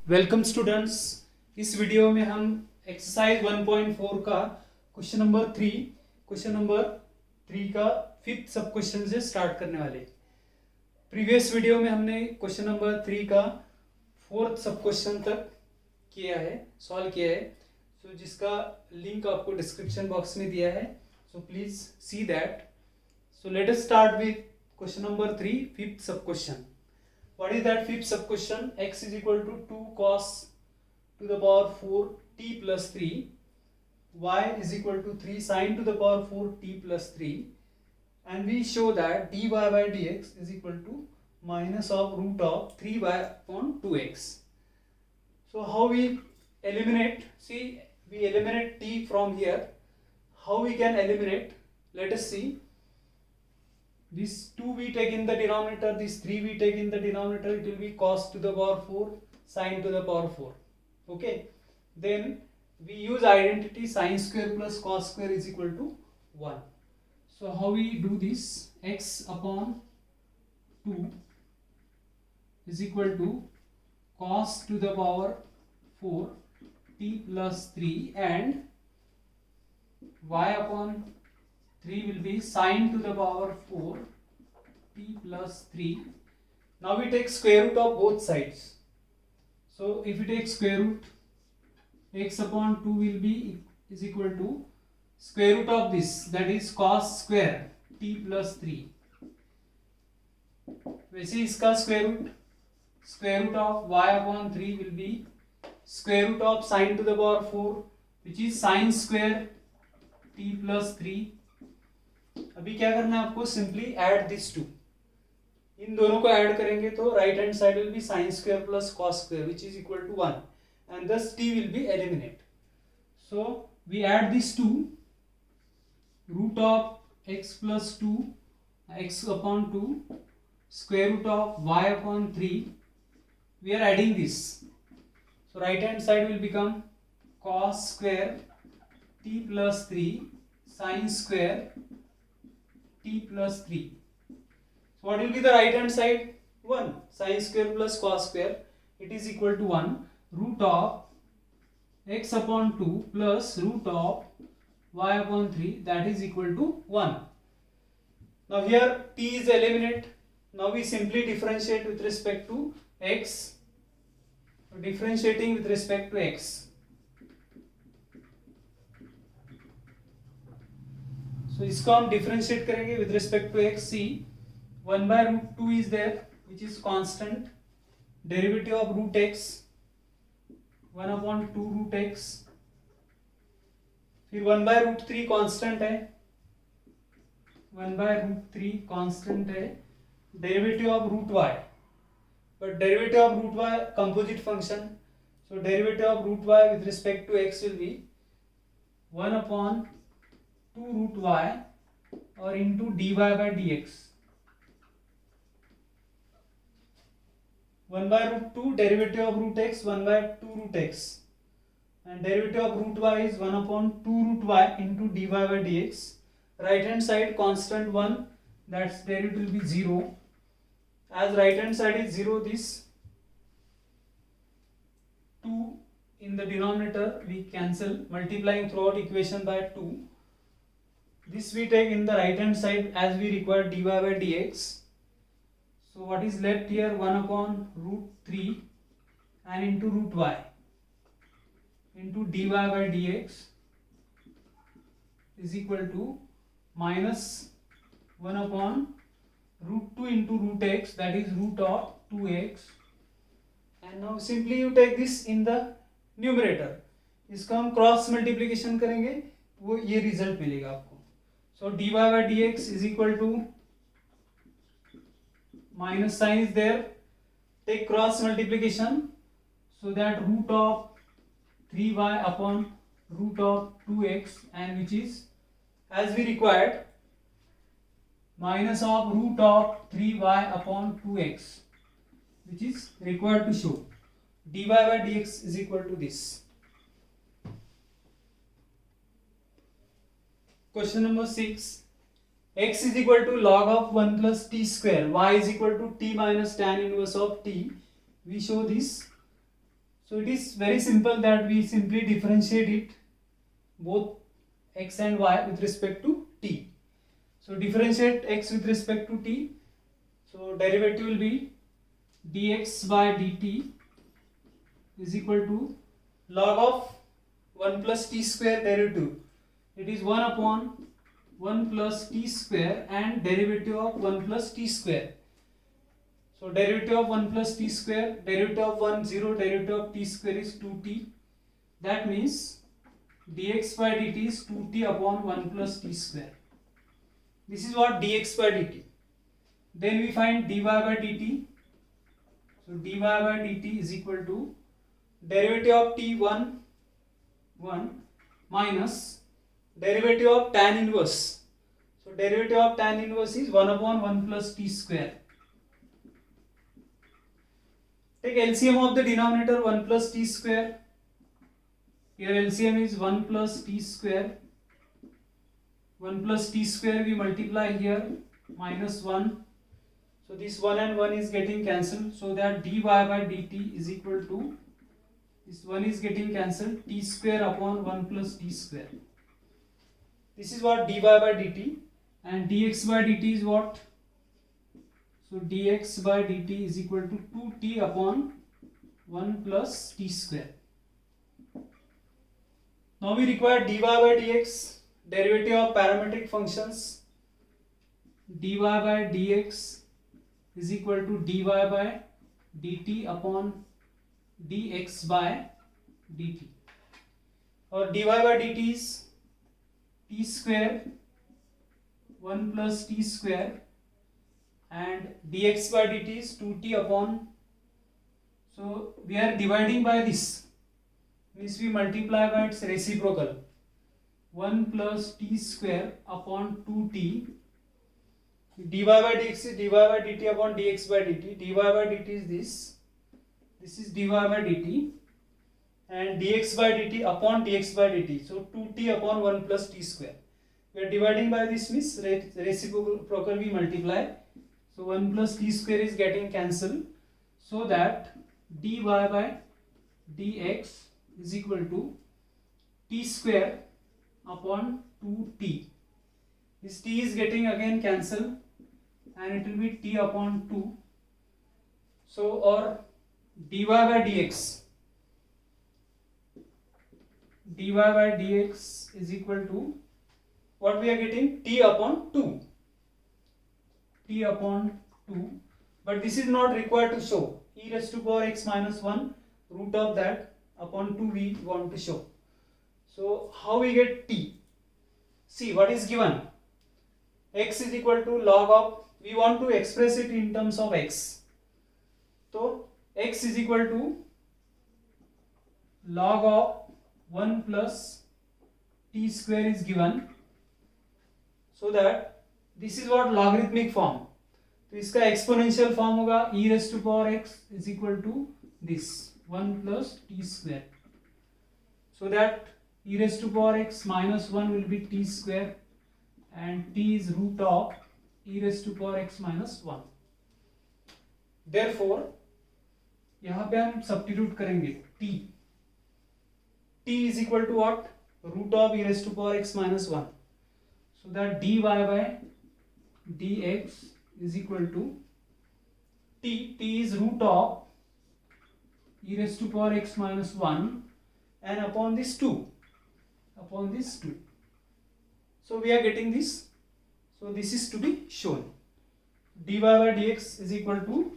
Welcome students. इस video में हम एक्सरसाइज 1.4 का क्वेश्चन नंबर 3 का फिफ्थ सब क्वेश्चन से स्टार्ट करने वाले। प्रीवियस वीडियो में हमने क्वेश्चन नंबर 3 का फोर्थ सब क्वेश्चन तक सॉल्व किया है। सो जिसका लिंक आपको डिस्क्रिप्शन बॉक्स में दिया है, so please see that. So let us start with question number 3 fifth सब question. What is that fifth sub question? X is equal to 2 cos to the power 4 t plus 3. Y is equal to 3 sin to the power 4 t plus 3. And we show that dy by dx is equal to minus of root of 3y upon 2x. So how we eliminate? See, we eliminate t from here. How we can eliminate? Let us see. This 2 we take in the denominator, this 3 we take in the denominator, it will be cos to the power 4 sin to the power 4. Okay, then we use identity sin square plus cos square is equal to 1. So how we do this? X upon 2 is equal to cos to the power 4 t plus 3 and y upon 3 will be sin to the power 4 t plus 3. Now we take square root of both sides. So if we take square root, x upon 2 will be is equal to square root of this, that is cos square t plus 3. वैसे इसका square root of y upon 3 will be square root of sin to the power 4, which is sin square t plus 3. अभी क्या करना है आपको? Simply add this to, इन दोनों को ऐड करेंगे तो right hand side will be sine square plus cos square which is equal to 1 and this T will be eliminate. So we add this to root of X plus 2 X upon 2 square root of Y upon 3. We are adding this, so right hand side will become cos square T plus 3 sine square t plus 3. So what will be the right hand side? 1. Sin square plus cos square, it is equal to 1 root of x upon 2 plus root of y upon 3, that is equal to 1. Now here t is eliminated. Now we simply differentiate with respect to x. Differentiating with respect to x. तो इसको हम differentiate करेंगे with respect to X. C 1 by root 2 is there which is constant. Derivative of root X 1 upon 2 root X. फिर 1 by root 3 constant है, 1 by root 3 constant है. Derivative of root Y, but derivative of root Y composite function, so derivative of root Y with respect to X will be 1 upon 2 root y or into dy by dx. 1 by root 2 derivative of root x 1 by 2 root x and derivative of root y is 1 upon 2 root y into dy by dx. Right hand side constant 1, that's derivative will be 0. As right hand side is 0, this 2 in the denominator we cancel, multiplying throughout equation by 2. This we take in the right hand side as we require dy by dx. So what is left here? 1 upon root 3 and into root y into dy by dx is equal to minus 1 upon root 2 into root x, that is root of 2x. And now simply you take this in the numerator. इसका हम cross multiplication करेंगे, वो ये result मिलेगा आपको. So dy by dx is equal to minus sign is there. Take cross multiplication, so that root of 3y upon root of 2x, and which is as we required minus of root of 3y upon 2x, which is required to show. Dy by dx is equal to this. Question number 6. X is equal to log of 1 plus t square. Y is equal to t minus tan inverse of t. We show this So it is very simple that we simply differentiate it both x and y with respect to t. So differentiate x with respect to t. So derivative will be dx by dt is equal to log of 1 plus t square derivative. It is 1 upon 1 plus t square and derivative of 1 plus t square. So derivative of 1 plus t square, derivative of 1 0, derivative of t square is 2t. That means dx by dt is 2t upon 1 plus t square. This is what dx by dt. Then we find dy by dt. So dy by dt is equal to derivative of t 1 minus derivative of tan inverse. So derivative of tan inverse is 1 upon 1 plus t square. Take LCM of the denominator 1 plus t square. Here LCM is 1 plus t square. 1 plus t square we multiply here minus 1. So this 1 and 1 is getting cancelled. So that dy by dt is equal to, this 1 is getting cancelled, t square upon 1 plus t square. This is what dy by dt, and dx by dt is what? So dx by dt is equal to 2t upon 1 plus t square. Now we require dy by dx, derivative of parametric functions. Dy by dx is equal to dy by dt upon dx by dt. Or dy by dt is t square 1 plus t square and dx by dt is 2t upon, so we are dividing by this, means we multiply by its reciprocal, 1 plus t square upon 2t. dy by dx is dy by dt upon dx by dt. dy by dt is this is dy by dt, and dx by dt upon dx by dt. So 2t upon 1 plus t square. We are dividing by this, means reciprocal we multiply. So 1 plus t square is getting cancelled. So that dy by dx is equal to t square upon 2t. This t is getting again cancelled and it will be t upon 2. So or dy by dx is equal to what we are getting, t upon 2. T upon 2, but this is not required to show. E raised to power x minus 1 root of that upon 2 we want to show. So how we get t? See what is given. X is equal to log of, we want to express it in terms of x. So x is equal to log of 1 plus t square is given. So that this is what logarithmic form. तो इसका exponential form होगा e raised to power x is equal to this 1 plus t square. So that e raised to power x minus 1 will be t square and t is root of e raised to power x minus 1. Therefore यहाँ पे हम substitute करेंगे t is equal to what? Root of e raised to power x minus 1. So that dy by dx is equal to t is root of e raised to power x minus 1 and upon this 2. So we are getting this. So this is to be shown. dy by dx is equal to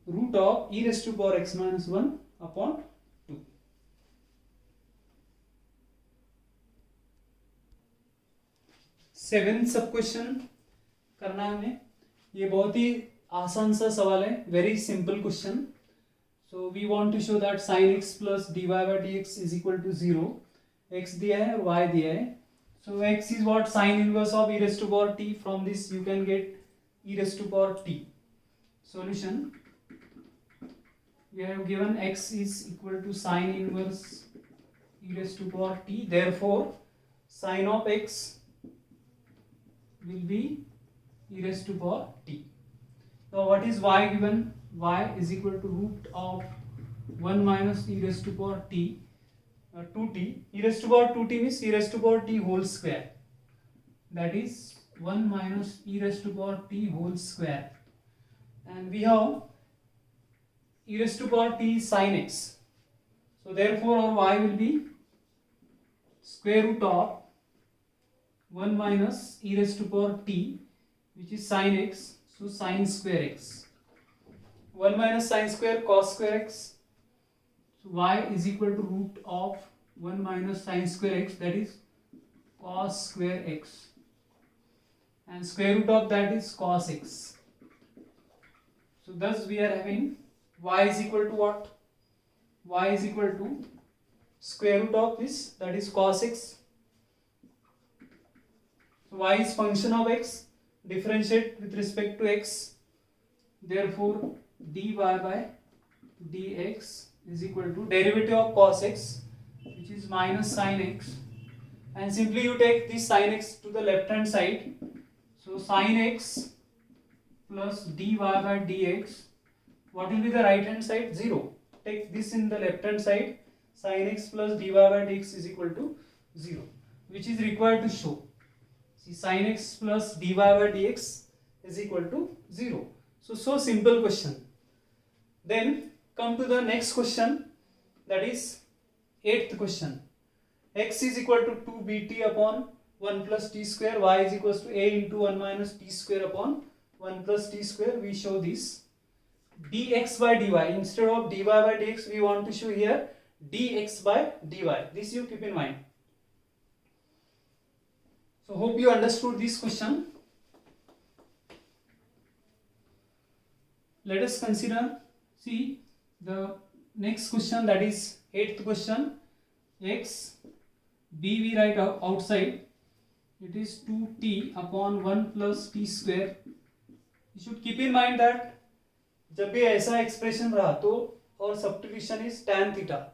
root of e raised to power x minus 1 upon 2. Seventh सब question करना है हमें. ये बहुत ही आसान सा सवाल है, very simple question. So we want to show that sin x plus dy by dx is equal to 0. x दिया है और y दिया है. So x is what? sin inverse of e raised to power t. From this you can get e raised to power t. Solution, we have given x is equal to sin inverse e raised to power t. Therefore sin of x will be e raised to power t. Now what is y given? Y is equal to root of 1 minus e raised to power t 2t. E raised to power 2t means e raised to power t whole square. That is 1 minus e raised to power t whole square. And we have e raised to power t sin x. So therefore our y will be square root of 1 minus e raised to power t, which is sin x. So sin square x. 1 minus sin square cos square x. So y is equal to root of 1 minus sin square x, that is cos square x. And square root of that is cos x. So thus we are having y is equal to what? Y is equal to square root of this, that is cos x. So y is function of x, differentiate with respect to x. Therefore dy by dx is equal to derivative of cos x, which is minus sin x. And simply you take this sin x to the left hand side. So sin x plus dy by dx. What will be the right hand side? 0. Take this in the left hand side. Sin x plus dy by dx is equal to 0, which is required to show. See, sin x plus dy by dx is equal to 0. So simple question. Then come to the next question, that is 8th question. X is equal to 2bt upon 1 plus t square, y is equals to a into 1 minus t square upon 1 plus t square. We show this dx by dy. Instead of dy by dx, we want to show here dx by dy. This you keep in mind. So hope you understood this question. Let us consider, see the next question, that is 8th question. X, b we write outside, it is 2t upon 1 plus t square. You should keep in mind that जब भी ऐसा expression रहा तो और substitution is tan theta,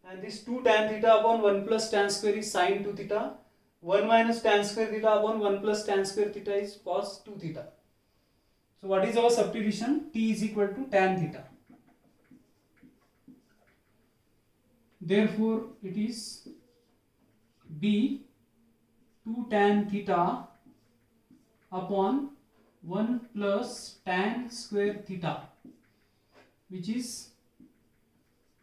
and this 2 tan theta upon 1 plus tan square is sin 2 theta. 1 minus tan square theta upon 1 plus tan square theta is cos 2 theta. So what is our substitution? T is equal to tan theta. Therefore it is b 2 tan theta upon 1 plus tan square theta, which is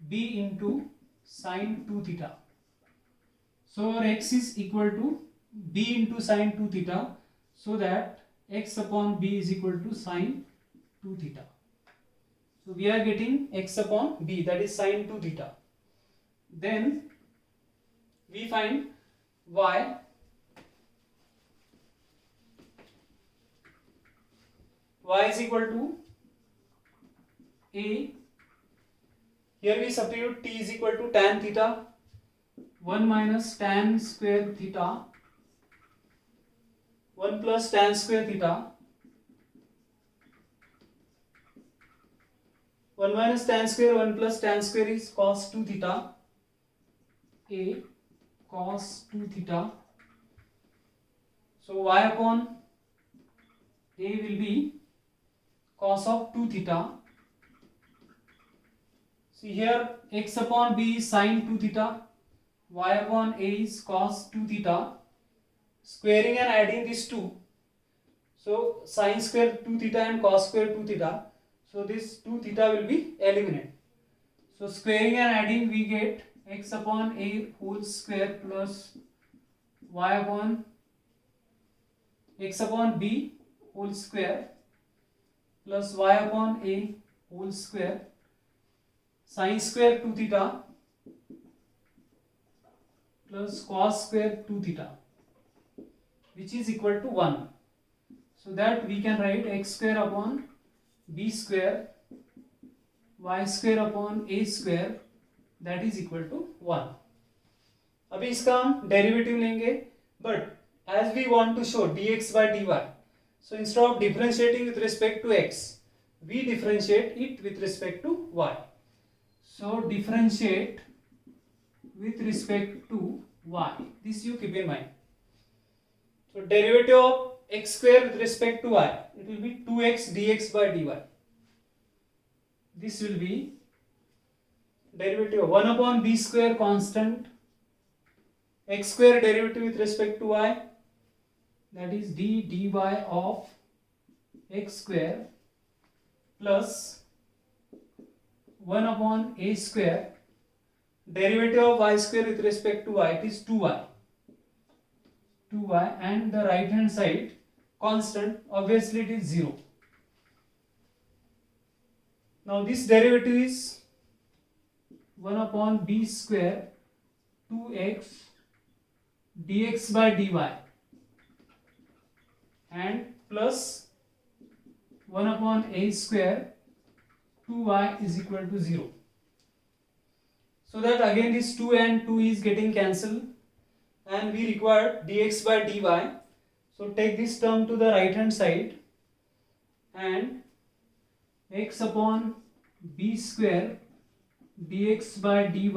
b into sin 2 theta. So our x is equal to b into sin 2 theta, so that x upon b is equal to sin 2 theta. So we are getting x upon b, that is sin 2 theta. Then we find y. Y is equal to a. Here we substitute t is equal to tan theta, 1 minus tan square theta, 1 plus tan square theta, 1 minus tan square, 1 plus tan square is cos 2 theta, a cos 2 theta. So y upon a will be cos of 2 theta. See here x upon b is sin 2 theta, y upon a is cos 2 theta. Squaring and adding these two, so sin square 2 theta and cos square 2 theta, so this 2 theta will be eliminated. So squaring and adding we get x upon a whole square plus y upon x upon b whole square plus y upon a whole square sin square 2 theta plus cos square 2 theta, which is equal to 1. So that we can write x square upon b square y square upon a square, that is equal to 1. अभी इसका हम derivative लेंगे, but as we want to show dx by dy, so instead of differentiating with respect to x, we differentiate it with respect to y. So differentiate with respect to y. This you keep in mind. So derivative of x square with respect to y, it will be 2x dx by dy. This will be derivative 1 upon b square constant, x square derivative with respect to y, that is dy of x square plus 1 upon a square, derivative of y square with respect to y, it is 2y, and the right hand side constant, obviously it is 0. Now this derivative is 1 upon b square 2x dx by dy and plus 1 upon a square 2y is equal to 0. So that again this 2 and 2 is getting cancelled and we require dx by dy. So take this term to the right hand side and x upon b square dx by dy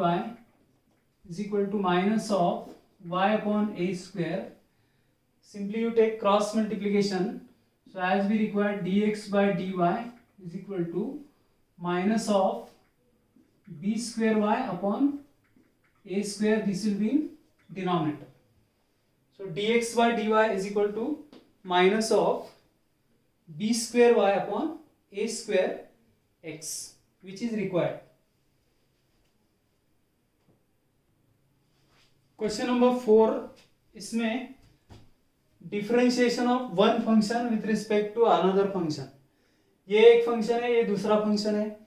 is equal to minus of y upon a square. Simply you take cross multiplication. So as we require dx by dy is equal to minus of b square y upon a square. This will be in denominator. So dx by dy is equal to minus of b square y upon a square x, which is required. Question number 4, इसमें differentiation of one function with respect to another function. ये एक function है, ये दूसरा function है,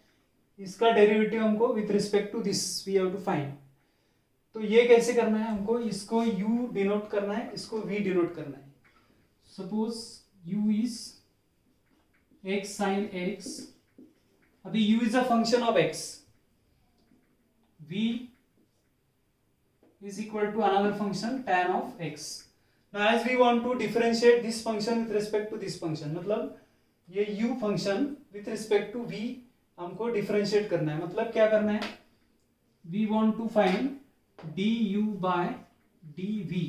इसका derivative हमको with respect to this we have to find. तो ये कैसे करना है हमको, इसको u डिनोट करना है, इसको v डिनोट करना है. Suppose u is x sin x. अभी u is a function of x, v is equal to another function tan of x. Now as we want to differentiate this function with respect to this function, मतलब ये u function with respect to v हमको differentiate करना है. मतलब क्या करना है, we want to find du by dv.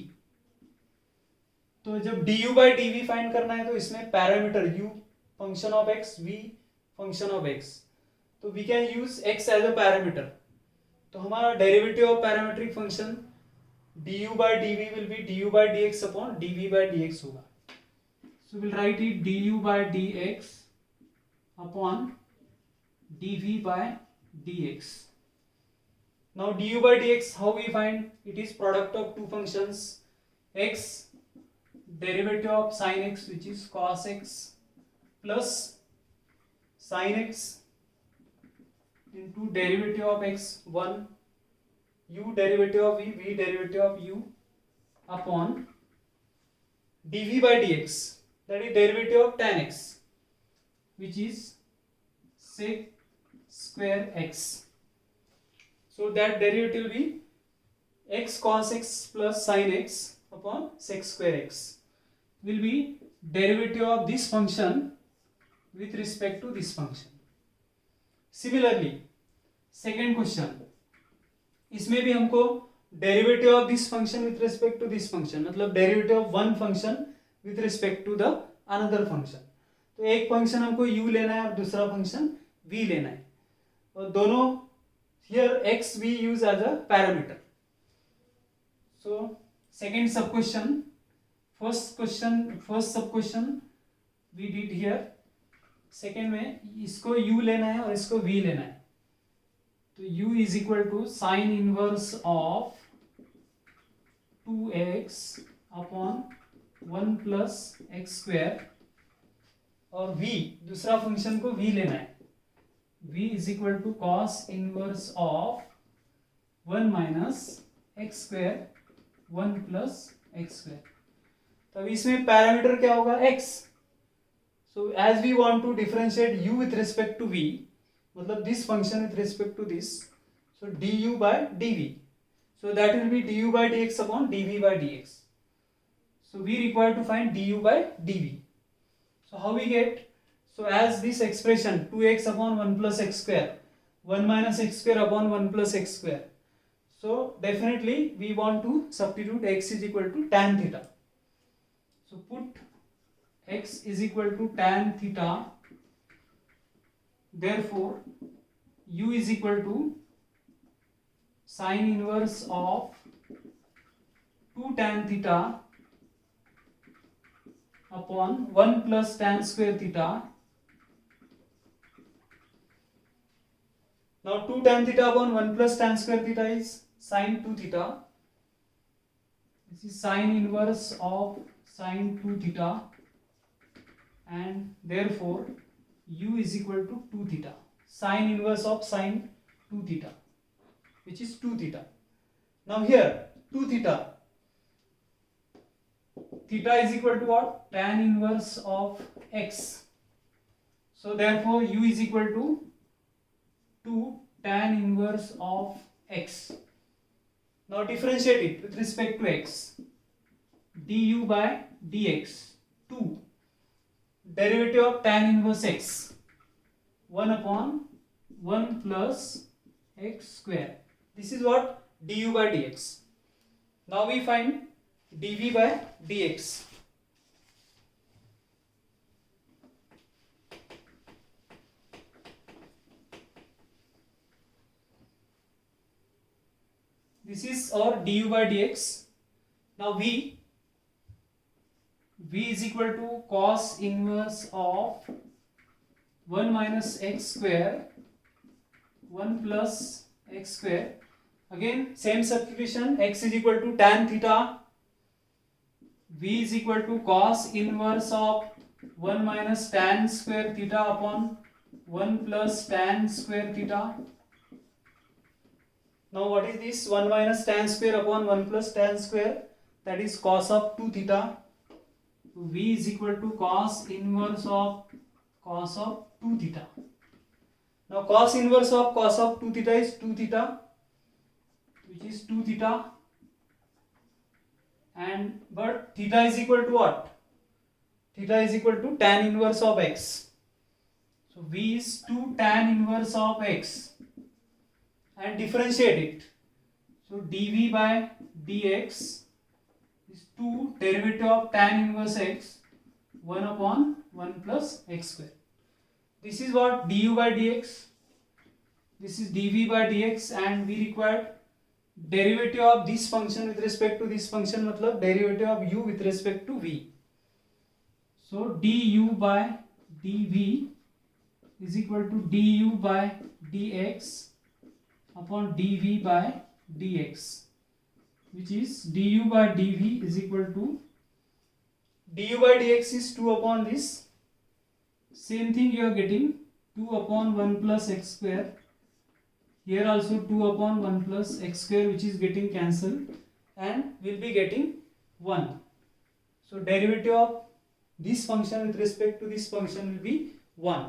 तो जब du by dv फाइंड करना है तो इसमें parameter u function of x, v function of x, तो we can use x as a parameter. तो हमारा derivative of parametric function du by dv will be du by dx upon dv by dx होगा. So we'll write it du by dx upon dv by dx. Now du by dx, how we find? It is product of two functions, x derivative of sin x which is cos x plus sin x into derivative of x 1, u derivative of v, v derivative of u upon dv by dx, that is derivative of tan x which is sec square x. So that derivative will be x cos x plus sin x upon sec square x will be derivative of this function with respect to this function. Similarly, second question, इसमें भी हमको derivative of this function with respect to this function, मतलब derivative of one function with respect to the another function. तो एक function हमको u लेना है और दूसरा फंक्शन v लेना है, और दोनों here x we use as a parameter. So second sub question, first sub question we did here. Second में इसको u लेना है और इसको v लेना है. तो u is equal to sine inverse of 2x upon 1 plus X square, और v दूसरा फंक्शन को v लेना है. v is equal to cos inverse of 1 minus X square 1 plus X square. तो अब इसमें पैरामीटर क्या होगा, x. So as we want to differentiate u with respect to v, मतलब this function with respect to this, so du by dv, so that will be du by dx upon dv by dx. So we require to find du by dv. So how we get? So as this expression 2x upon 1 plus x square, 1 minus x square upon 1 plus x square. So definitely we want to substitute x is equal to tan theta. So put x is equal to tan theta, therefore u is equal to sine inverse of 2 tan theta upon 1 plus tan square theta. Now 2 tan theta upon 1 plus tan square theta is sine 2 theta. This is sine inverse of sine 2 theta, and therefore u is equal to 2 theta. Sine inverse of sine 2 theta, which is 2 theta. Now here 2 theta. Theta is equal to what? Tan inverse of x. So therefore u is equal to 2 tan inverse of x. Now differentiate it with respect to x. Du by dx. 2 derivative of tan inverse x. 1 upon 1 plus x square. This is what? Du by dx. Now we find dv by dx. This is our du by dx. Now v is equal to cos inverse of 1 minus x square 1 plus x square. Again same substitution. X is equal to tan theta. V is equal to cos inverse of 1 minus tan square theta upon 1 plus tan square theta. Now what is this? 1 minus tan square upon 1 plus tan square, that is cos of 2 theta. V is equal to cos inverse of 2 theta. Now cos inverse of 2 theta is 2 theta, which is 2 theta, and but theta is equal to what? Theta is equal to tan inverse of x. So V is 2 tan inverse of x, and differentiate it. So dv by dx is 2 derivative of tan inverse x 1 upon 1 plus x square. This is what? Du by dx. This is dv by dx, and we required derivative of this function with respect to this function, matlab derivative of u with respect to v. So du by dv is equal to du by dx upon dv by dx, which is du by dv is equal to du by dx is 2 upon this. Same thing you are getting 2 upon 1 plus x square. Here also 2 upon 1 plus x square, which is getting cancelled, and we'll be getting 1. So derivative of this function with respect to this function will be 1.